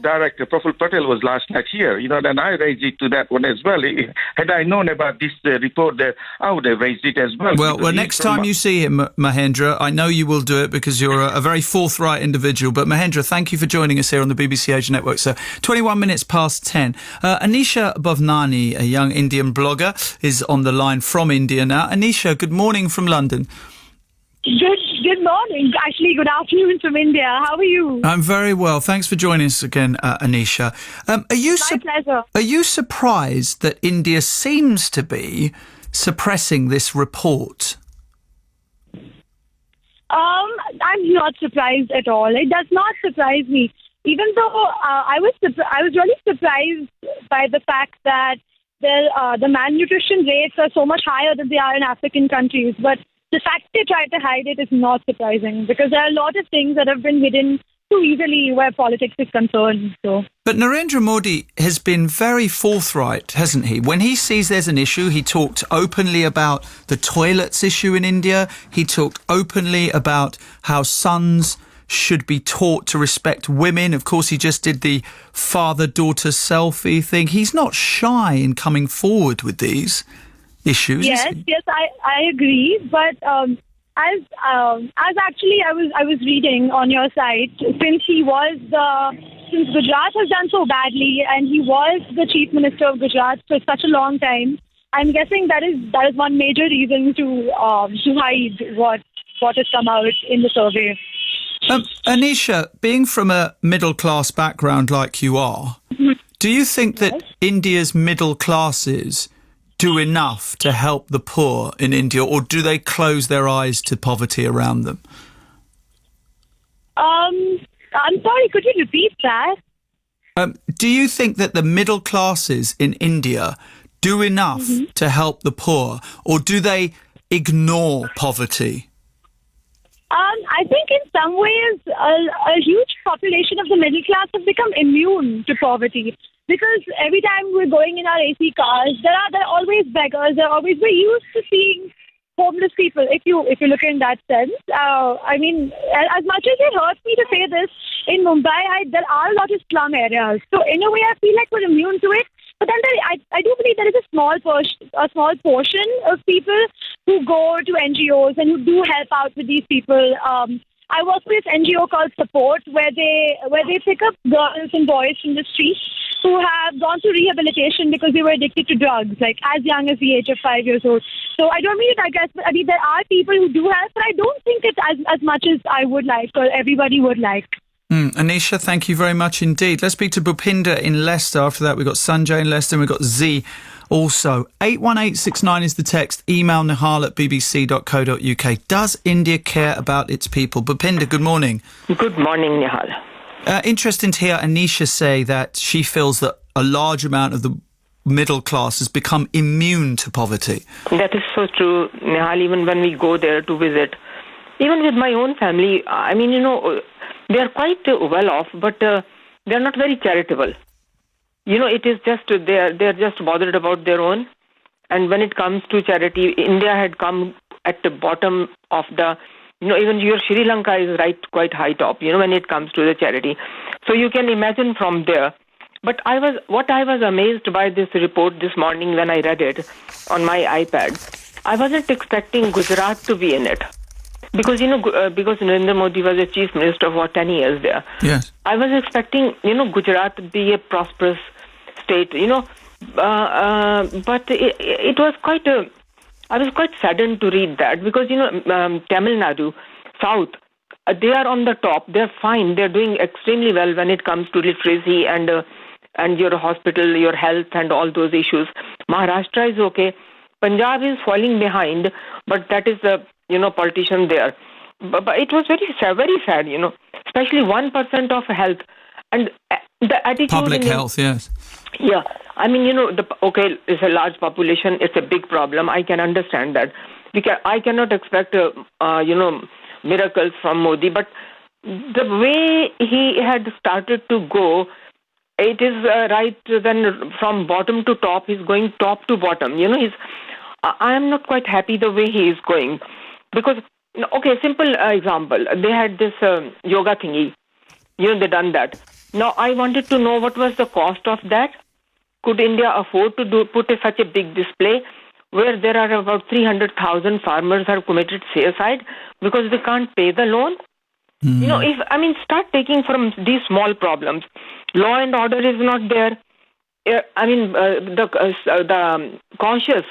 Director Praful Patel was last night here. Then I raised it to that one as well. Had I known about this report, I would have raised it as well. Well, next time you see him, Mahendra, I know you will do it because you're a very forthright individual. But Mahendra, thank you for joining us here on the BBC Asia Network. So 21 minutes past 10. Anisha Bhavnani, a young Indian blogger, is on the line from India now. Anisha, good morning from London. Good morning. Actually, good afternoon from India. How are you? I'm very well. Thanks for joining us again, Anisha. My pleasure. Are you surprised that India seems to be suppressing this report? I'm not surprised at all. It does not surprise me. Even though I was really surprised by the fact that the malnutrition rates are so much higher than they are in African countries. But the fact they try to hide it is not surprising because there are a lot of things that have been hidden too easily where politics is concerned. So. But Narendra Modi has been very forthright, hasn't he? When he sees there's an issue, he talked openly about the toilets issue in India. He talked openly about how sons should be taught to respect women. Of course, he just did the father-daughter selfie thing. He's not shy in coming forward with these issues. Yes, I agree. But as actually I was reading on your site, since Gujarat has done so badly and he was the chief minister of Gujarat for such a long time, I'm guessing that is one major reason to hide what has come out in the survey. Anisha, being from a middle-class background like you are, do you think that India's middle classes do enough to help the poor in India, or do they close their eyes to poverty around them? I'm sorry, could you repeat that? Do you think that the middle classes in India do enough to help the poor, or do they ignore poverty? I think in some ways a huge population of the middle class have become immune to poverty. Because every time we're going in our AC cars, there are always beggars. We're used to seeing homeless people. If you look in that sense, I mean, as much as it hurts me to say this, in Mumbai there are a lot of slum areas. So in a way, I feel like we're immune to it. But then I do believe there is a small portion of people who go to NGOs and who do help out with these people. I work with this NGO called Support, where they pick up girls and boys from the streets who have gone through rehabilitation because they were addicted to drugs, like as young as the age of 5 years old. So I don't mean it, I guess, but I mean, there are people who do help, but I don't think it's as much as I would like or everybody would like. Anisha, thank you very much indeed. Let's speak to Bhupinder in Leicester. After that, we've got Sanjay in Leicester and we've got Z also. 81869 is the text. Email nihal@bbc.co.uk. Does India care about its people? Bhupinder, good morning. Good morning, Nihal. Interesting to hear Anisha say that she feels that a large amount of the middle class has become immune to poverty. That is so true, Nihal. Even when we go there to visit, even with my own family, I mean, they are quite well off, but they are not very charitable. It is just they are just bothered about their own. And when it comes to charity, India had come at the bottom of the. Even your Sri Lanka is quite high top. When it comes to the charity, so you can imagine from there. But I was amazed by this report this morning when I read it on my iPad. I wasn't expecting Gujarat to be in it. Because, because Narendra Modi was the chief minister for 10 years there. Yes. I was expecting, Gujarat to be a prosperous state, but it was I was quite saddened to read that because, Tamil Nadu, South, they are on the top. They're fine. They're doing extremely well when it comes to literacy and your hospital, your health and all those issues. Maharashtra is okay. Punjab is falling behind, but that is the politician there. But it was very sad, especially 1% of health and the attitude. Public health, yes. Yeah. I mean, it's a large population. It's a big problem. I can understand that. I cannot expect, miracles from Modi. But the way he had started to go, it is right then from bottom to top. He's going top to bottom. I am not quite happy the way he is going. Because, simple example. They had this yoga thingy. They done that. Now, I wanted to know what was the cost of that. Could India afford to put such a big display where there are about 300,000 farmers have committed suicide because they can't pay the loan? Start taking from these small problems. Law and order is not there. The conscious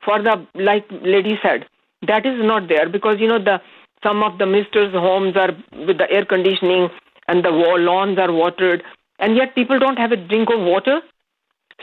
for the, like lady said, that is not there because, some of the ministers' homes are with the air conditioning and the lawns are watered, and yet people don't have a drink of water.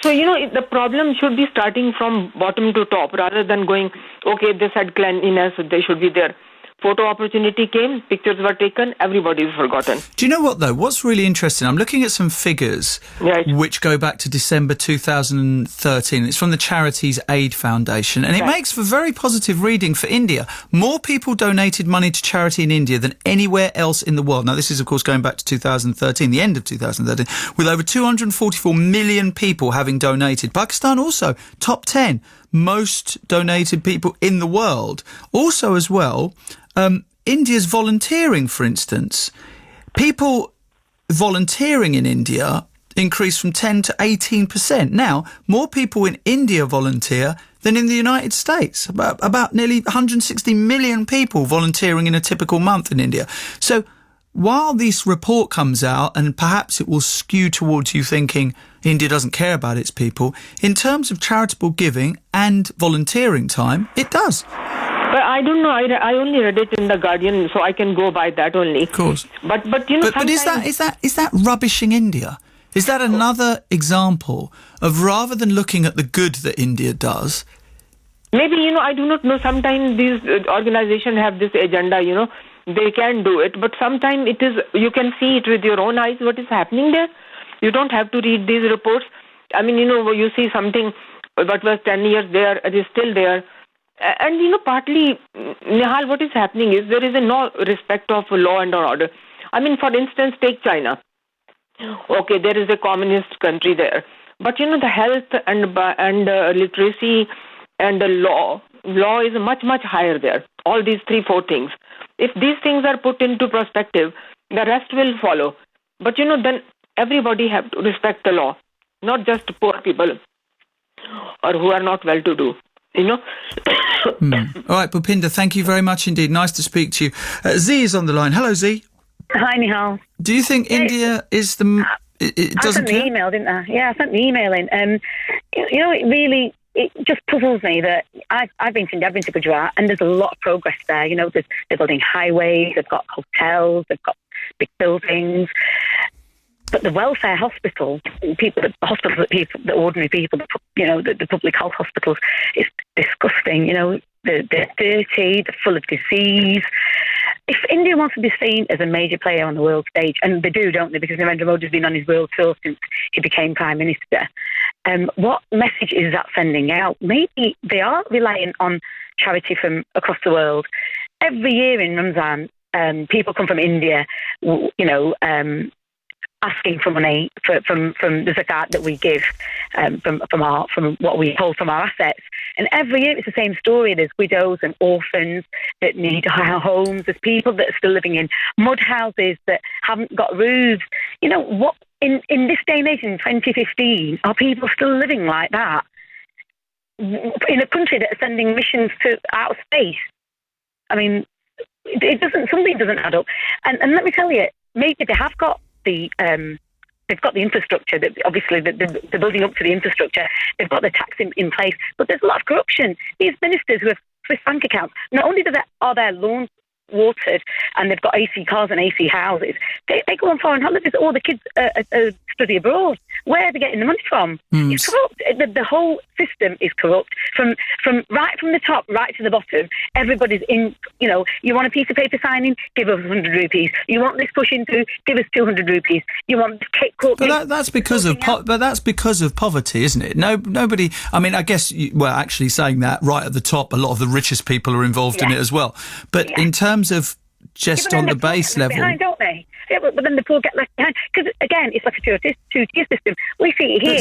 So, the problem should be starting from bottom to top rather than going, okay, they said cleanliness, they should be there. Photo opportunity came, pictures were taken, everybody is forgotten. Do you know what, though? What's really interesting, I'm looking at some figures which go back to December 2013. It's from the Charities Aid Foundation, and it makes for very positive reading for India. More people donated money to charity in India than anywhere else in the world. Now, this is, of course, going back to 2013, the end of 2013, with over 244 million people having donated. Pakistan also, top 10 most donated people in the world. Also, as well, India's volunteering, for instance. People volunteering in India increased from 10 to 18%. Now, more people in India volunteer than in the United States. About nearly 160 million people volunteering in a typical month in India. So while this report comes out, and perhaps it will skew towards you thinking India doesn't care about its people, in terms of charitable giving and volunteering time, it does. But I don't know. I only read it in The Guardian, so I can go by that only. Of course. But is that rubbishing India? Is that another example of, rather than looking at the good that India does? Maybe, I do not know. Sometimes these organizations have this agenda, they can do it. But sometimes it is, you can see it with your own eyes, what is happening there. You don't have to read these reports. You see something what was 10 years there, it is still there. And, partly, Nihal, what is happening is there is no respect of law and order. For instance, take China. Okay, there is a communist country there. But, the health and literacy and the law is much, much higher there. All these 3-4 things. If these things are put into perspective, the rest will follow. But, then everybody have to respect the law, not just poor people or who are not well-to-do. All right, Bhupinder, thank you very much indeed. Nice to speak to you. Z is on the line. Hello, Z. Hi, Nihal. Do you think India is the... It doesn't I sent the email, didn't I? Yeah, I sent the email in. It just puzzles me that I've been to India, I've been to Gujarat, and there's a lot of progress there. They're building highways, they've got hotels, they've got big buildings. But the welfare hospitals, the ordinary people, the public health hospitals, it's disgusting. They're dirty, they're full of disease. If India wants to be seen as a major player on the world stage, and they do, don't they? Because Narendra Modi's been on his world tour since he became Prime Minister. What message is that sending out? Maybe they are relying on charity from across the world. Every year in Ramzan, people come from India, asking for money from the zakat that we give, from what we hold from our assets. And every year it's the same story. There's widows and orphans that need homes. There's people that are still living in mud houses that haven't got roofs. What in this day and age, in 2015, are people still living like that in a country that is sending missions to outer space? Something doesn't add up. And let me tell you, maybe they have got they've got the infrastructure, that obviously they're building up to the infrastructure, they've got the tax in place, but there's a lot of corruption. These ministers who have Swiss bank accounts, not only are their lawns watered and they've got AC cars and AC houses, they go on foreign holidays, all the kids study abroad. Where are they getting the money from? It's corrupt. The whole system is corrupt. From right from the top right to the bottom, everybody's in. You want a piece of paper signing, give us 100 rupees. You want this pushing through, give us 200 rupees. You want this cake cook. But that's because of poverty, isn't it? Nobody. I guess. Actually, saying that right at the top, a lot of the richest people are involved in it as well. But in terms of just on the base level, behind, don't they? Yeah, but then the poor get left behind. Because, again, it's like a two-tier system. We see it here.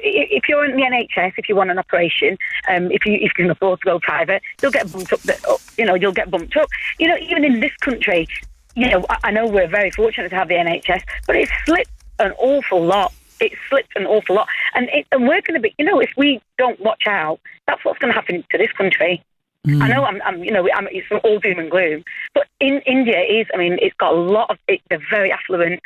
If you're in the NHS, if you want an operation, if you can afford to go private, you'll get bumped up. You'll get bumped up. Even in this country, I know we're very fortunate to have the NHS, but it's slipped an awful lot. It slipped an awful lot. And we're going to be, if we don't watch out, that's what's going to happen to this country. I know it's all doom and gloom, but in India it's got a lot of, they're very affluent,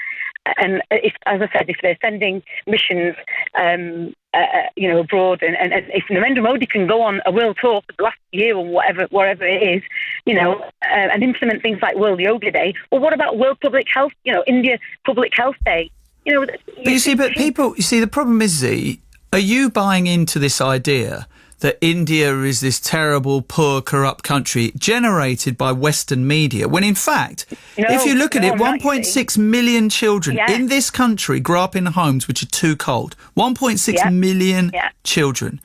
and as I said, if they're sending missions, abroad, and if Narendra Modi can go on a world tour for the last year or whatever it is, and implement things like World Yoga Day, well, what about World Public Health, India Public Health Day? But the problem is, Z, are you buying into this idea that India is this terrible, poor, corrupt country generated by Western media, when in fact, if you look at it, 1.6 million children in this country grow up in homes which are too cold. 1.6 million children.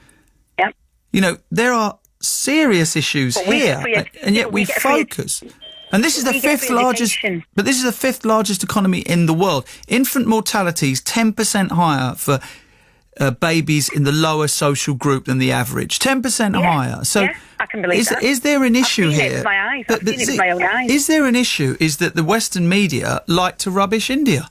Yeah. There are serious issues here, and yet we focus. And this is the fifth largest economy in the world. Infant mortality is 10% higher for babies in the lower social group than the average. 10% higher. So I can believe that. Is there an issue here? I've seen it with my eyes. I've seen it with my own eyes. Is there an issue? Is that the Western media like to rubbish India?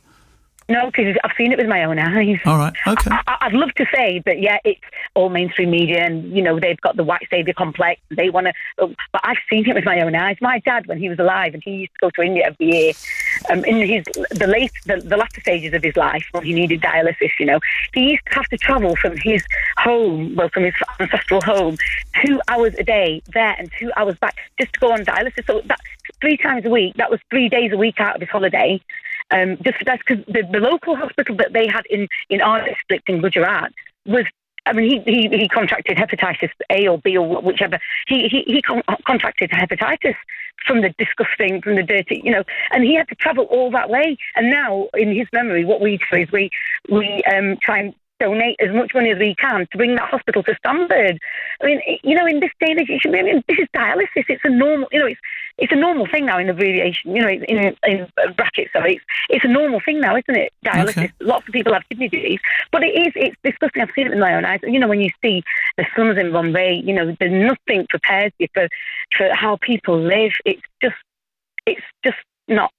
No, because I've seen it with my own eyes. All right, okay. I'd love to say that, it's all mainstream media and, they've got the white saviour complex. They want to... But I've seen it with my own eyes. My dad, when he was alive, and he used to go to India every year, in the latter stages of his life, when he needed dialysis, he used to have to travel from his home, from his ancestral home, 2 hours a day there and 2 hours back just to go on dialysis. So that's 3 times a week. That was 3 days a week out of his holiday. Just for that, because the local hospital that they had in our district in Gujarat was, he contracted hepatitis A or B or whichever. He contracted hepatitis from the disgusting, from the dirty, and he had to travel all that way. And now, in his memory, what we do is we try and donate as much money as we can to bring that hospital to standard. In this day and age, this is dialysis. It's a normal, it's a normal thing now in abbreviation, in brackets. So it's a normal thing now, isn't it? Dialysis. Okay. Lots of people have kidney disease, but it's disgusting. I've seen it with my own eyes. When you see the slums in Bombay, there's nothing prepares you for how people live. It's just not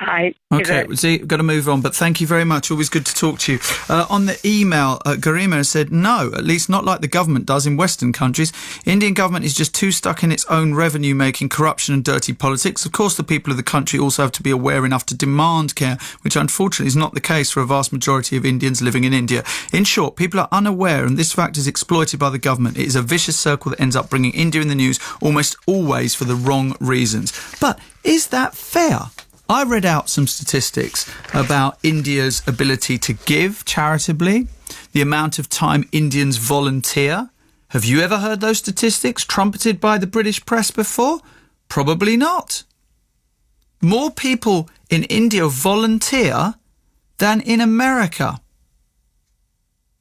right. Okay, see, we've got to move on, but thank you very much. Always good to talk to you. On the email, Garima said, no, at least not like the government does in Western countries. Indian government is just too stuck in its own revenue-making, corruption and dirty politics. Of course, the people of the country also have to be aware enough to demand care, which unfortunately is not the case for a vast majority of Indians living in India. In short, people are unaware, and this fact is exploited by the government. It is a vicious circle that ends up bringing India in the news almost always for the wrong reasons. But is that fair? I read out some statistics about India's ability to give charitably, the amount of time Indians volunteer. Have you ever heard those statistics trumpeted by the British press before? Probably not. More people in India volunteer than in America.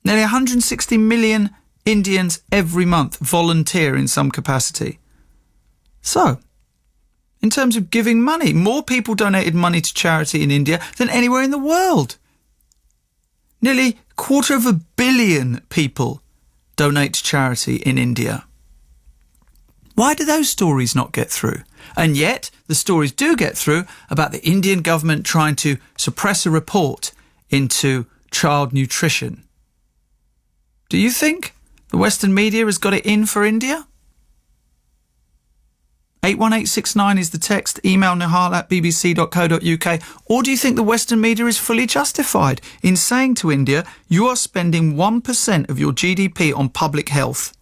Nearly 160 million Indians every month volunteer in some capacity. So, in terms of giving money, more people donated money to charity in India than anywhere in the world. Nearly 250 million people donate to charity in India. Why do those stories not get through? And yet, the stories do get through about the Indian government trying to suppress a report into child nutrition. Do you think the Western media has got it in for India? 81869 is the text. Email nihal@bbc.co.uk. Or do you think the Western media is fully justified in saying to India, you are spending 1% of your GDP on public health?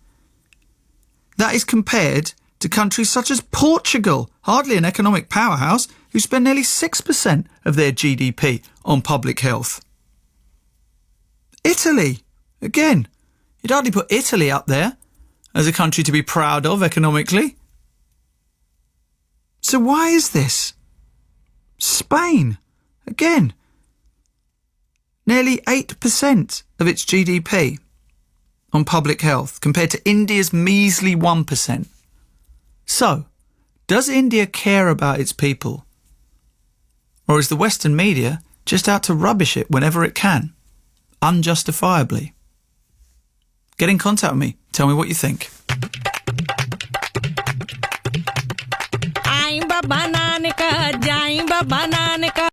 That is compared to countries such as Portugal, hardly an economic powerhouse, who spend nearly 6% of their GDP on public health. Italy, again, you'd hardly put Italy up there as a country to be proud of economically. So why is this? Spain, again, nearly 8% of its GDP on public health compared to India's measly 1%. So, does India care about its people? Or is the Western media just out to rubbish it whenever it can, unjustifiably? Get in contact with me. Tell me what you think. Bhavnani ka, jai Bhavnani ka.